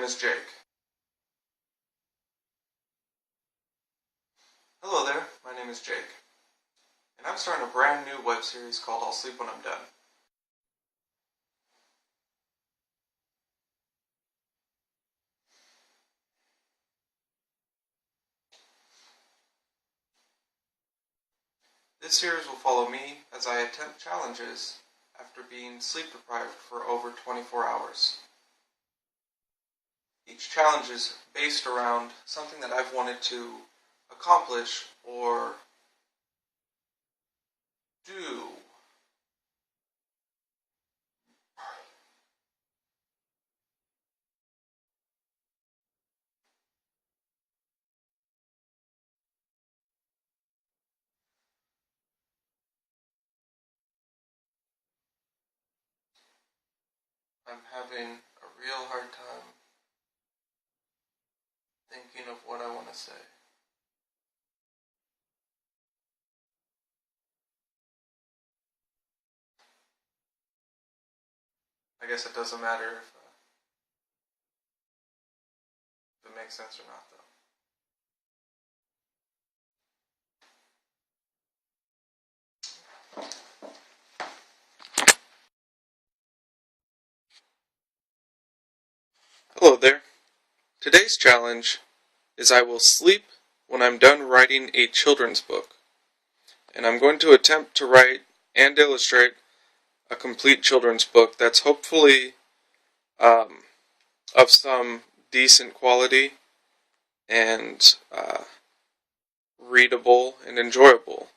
name is Jake. Hello there, my name is Jake, and I'm starting a brand new web series called I'll Sleep When I'm Done. This series will follow me as I attempt challenges after being sleep deprived for over 24 hours. Each challenge is based around something that I've wanted to accomplish or do. I'm having a real hard time thinking of what I want to say. I guess it doesn't matter if it makes sense or not, though. Hello there. Today's challenge is I will sleep when I'm done writing a children's book. And I'm going to attempt to write and illustrate a complete children's book that's hopefully of some decent quality and readable and enjoyable.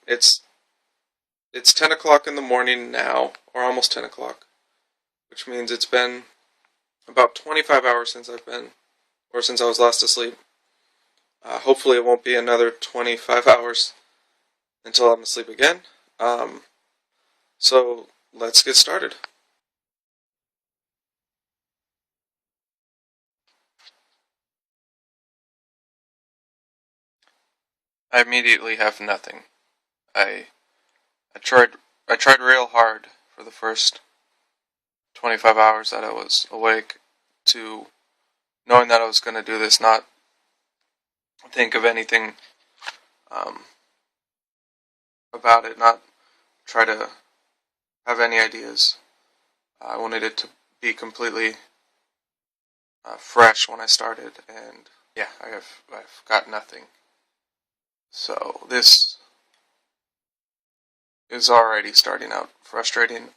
It's 10 o'clock in the morning now, or almost 10 o'clock, which means it's been about 25 hours since since I was last asleep. Hopefully it won't be another 25 hours until I'm asleep again. So let's get started. I immediately have nothing. I tried real hard for the first 25 hours that I was awake to knowing that I was going to do this, not think of anything about it, not try to have any ideas. I wanted it to be completely fresh when I started, and yeah, I've got nothing. So this is already starting out frustrating.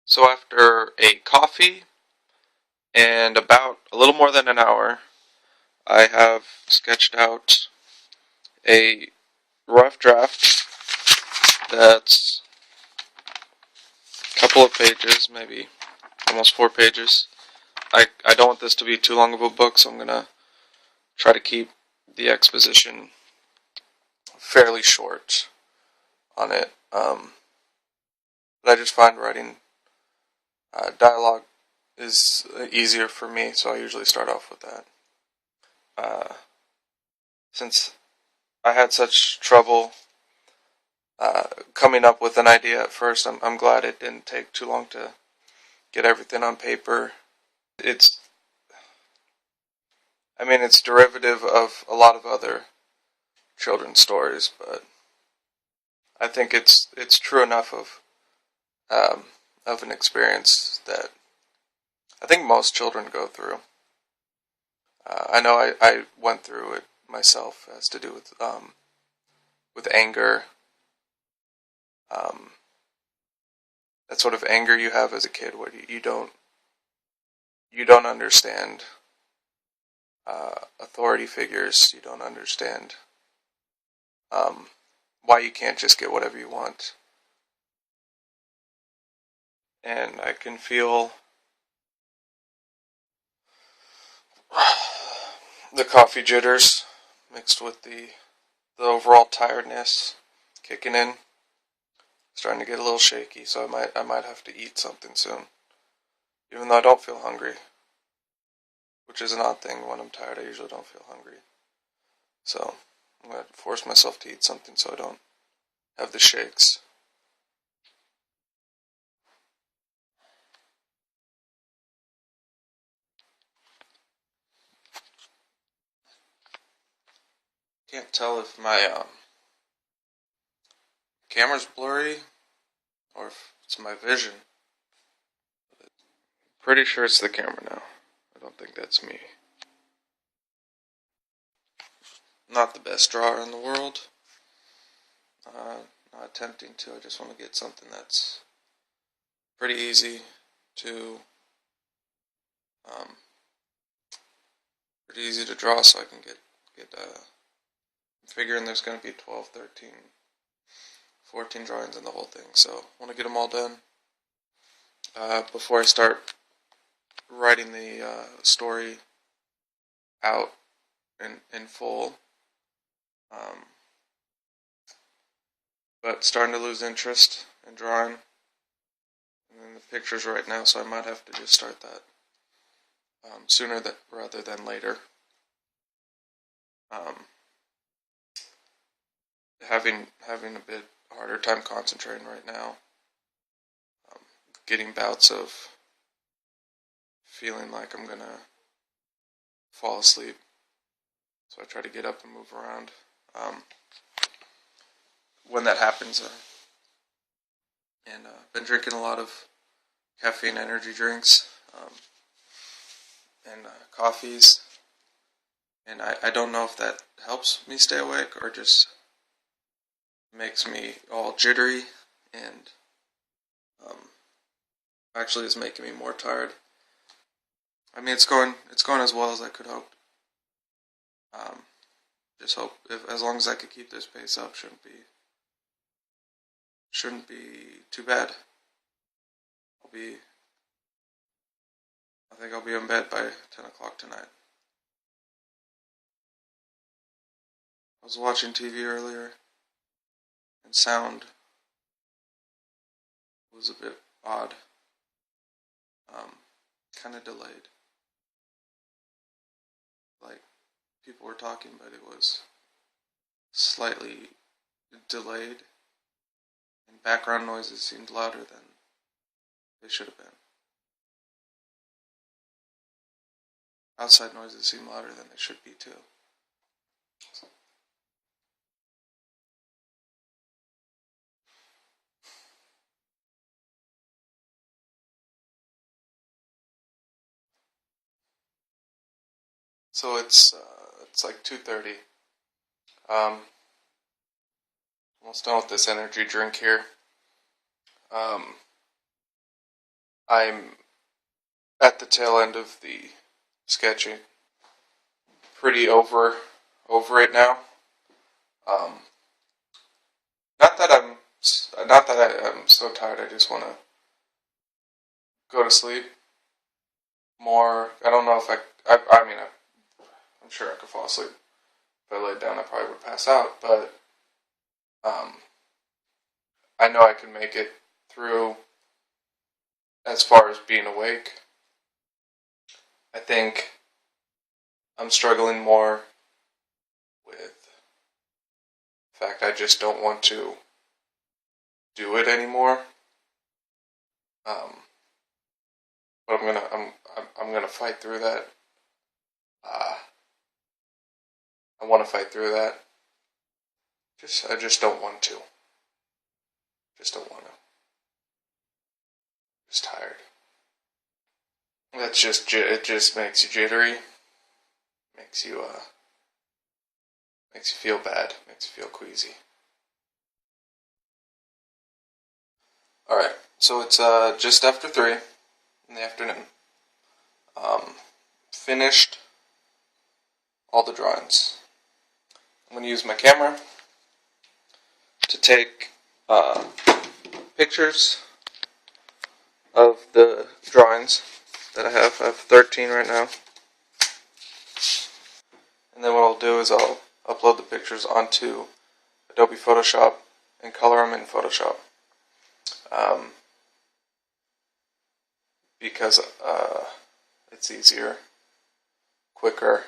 So after a coffee and about a little more than an hour, I have sketched out a rough draft that's a couple of pages, maybe almost 4 pages. I don't want this to be too long of a book, so I'm going to try to keep the exposition fairly short on it. But I just find writing dialogue is easier for me, so I usually start off with that. Since I had such trouble coming up with an idea at first, I'm glad it didn't take too long to get everything on paper. It's derivative of a lot of other children's stories, but I think it's true enough of an experience that I think most children go through. I know I went through it myself. It has to do with anger. That sort of anger you have as a kid, where you don't understand authority figures. You don't understand why you can't just get whatever you want. And I can feel the coffee jitters mixed with the overall tiredness kicking in. Starting to get a little shaky, so I might have to eat something soon. Even though I don't feel hungry, which is an odd thing. When I'm tired, I usually don't feel hungry. So I'm going to force myself to eat something so I don't have the shakes. Can't tell if my camera's blurry or if it's my vision. Pretty sure it's the camera now. I don't think that's me. Not the best drawer in the world. Not attempting to. I just want to get something that's pretty easy to draw, so I can get I'm figuring there's going to be 12, 13, 14 drawings in the whole thing, so I want to get them all done before I start writing the story out in full. But starting to lose interest in drawing and the pictures right now, so I might have to just start that sooner rather than later. Having a bit harder time concentrating right now. Getting bouts of feeling like I'm gonna fall asleep, so I try to get up and move around. When that happens, and been drinking a lot of caffeine energy drinks and coffees, and I don't know if that helps me stay awake or just makes me all jittery and actually is making me more tired. I mean, it's going as well as I could hope. Just hope as long as I could keep this pace up, shouldn't be too bad. I think I'll be in bed by 10 o'clock tonight. I was watching TV earlier, and sound was a bit odd. Kind of delayed. Like, people were talking, but it was slightly delayed, and background noises seemed louder than they should have been. Outside noises seem louder than they should be, too. So it's like 2:30. Almost done with this energy drink here. I'm at the tail end of the sketching. Pretty over it now. Not that I'm so tired. I just want to go to sleep more. I don't know if I mean, I'm sure I could fall asleep. If I laid down, I probably would pass out, but I know I can make it through as far as being awake. I think I'm struggling more with the fact I just don't want to do it anymore. But I'm gonna fight through that. I want to fight through that. I just don't want to. Just don't want to. Just tired. It just makes you jittery. Makes you feel bad. Makes you feel queasy. Alright, so it's just after 3 in the afternoon. Finished all the drawings. I'm going to use my camera to take pictures of the drawings that I have. I have 13 right now. And then what I'll do is I'll upload the pictures onto Adobe Photoshop and color them in Photoshop. Because it's easier, quicker,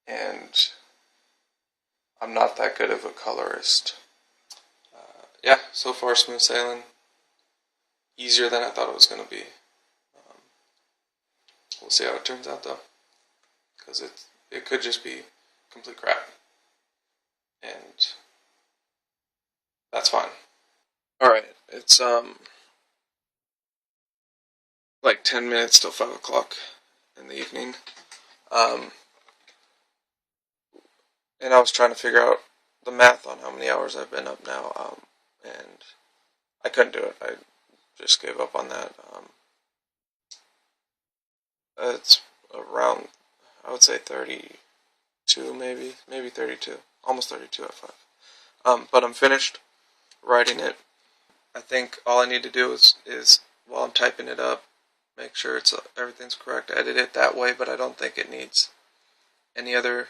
and I'm not that good of a colorist. Yeah, so far smooth sailing. Easier than I thought it was going to be. We'll see how it turns out though, because it could just be complete crap, and that's fine. All right, it's like 10 minutes till 5 o'clock in the evening, um, and I was trying to figure out the math on how many hours I've been up now, and I couldn't do it. I just gave up on that. It's around, I would say 32, maybe 32, almost 32 at 5. But I'm finished writing it. I think all I need to do is while I'm typing it up, make sure everything's correct. Edit it that way, but I don't think it needs any other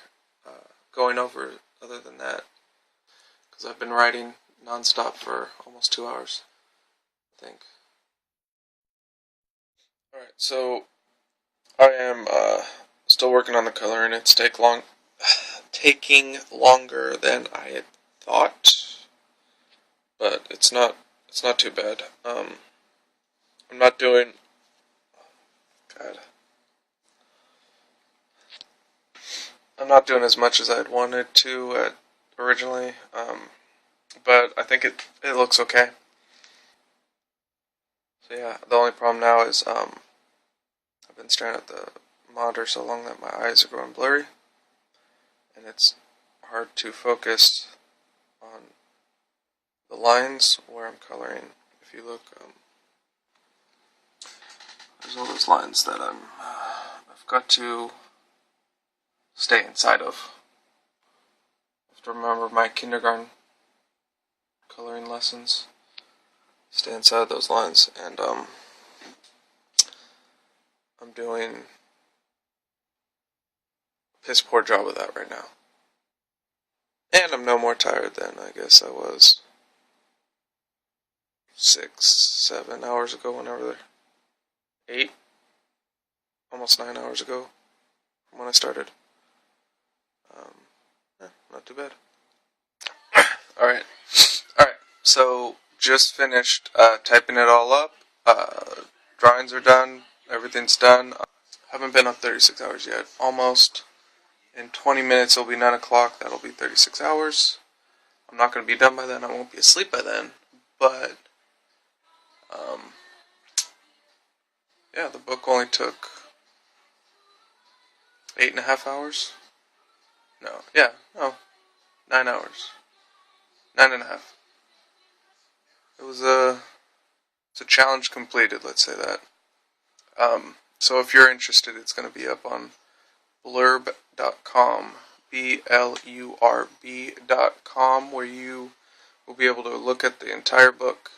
going over other than that, because I've been writing nonstop for almost 2 hours, I think. All right, so I am still working on the color, and it's taking longer than I had thought, but it's not too bad. I'm not doing God. I'm not doing as much as I'd wanted to originally, but I think it looks okay. So yeah, the only problem now is I've been staring at the monitor so long that my eyes are going blurry, and it's hard to focus on the lines where I'm coloring. If you look, there's all those lines that I've got to stay inside of. I have to remember my kindergarten coloring lessons. Stay inside those lines, and I'm doing a piss poor job of that right now. And I'm no more tired than I guess I was 6, 7 hours ago, whenever 8, almost 9 hours ago from when I started. Not too bad. Alright. Alright, so just finished typing it all up. Drawings are done. Everything's done. Haven't been up 36 hours yet. Almost. In 20 minutes it'll be 9 o'clock. That'll be 36 hours. I'm not going to be done by then. I won't be asleep by then. But, yeah, the book only took 8.5 hours. No, yeah, no, 9 hours. 9.5. It's a challenge completed, let's say that. So if you're interested, it's going to be up on blurb.com, BLURB.com, where you will be able to look at the entire book.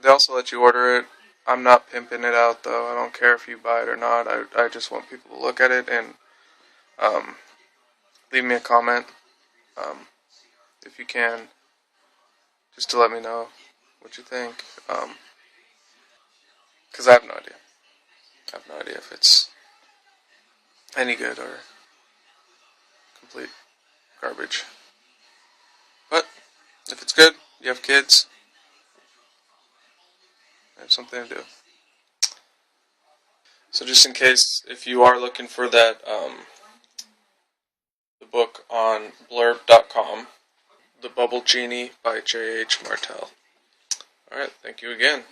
They also let you order it. I'm not pimping it out, though. I don't care if you buy it or not. I just want people to look at it and leave me a comment, if you can, just to let me know what you think. Because I have no idea. I have no idea if it's any good or complete garbage. But if it's good, you have kids, I have something to do. So just in case, if you are looking for that, the book on blurb.com, The Bubble Genie by J.H. Martell. Alright, thank you again.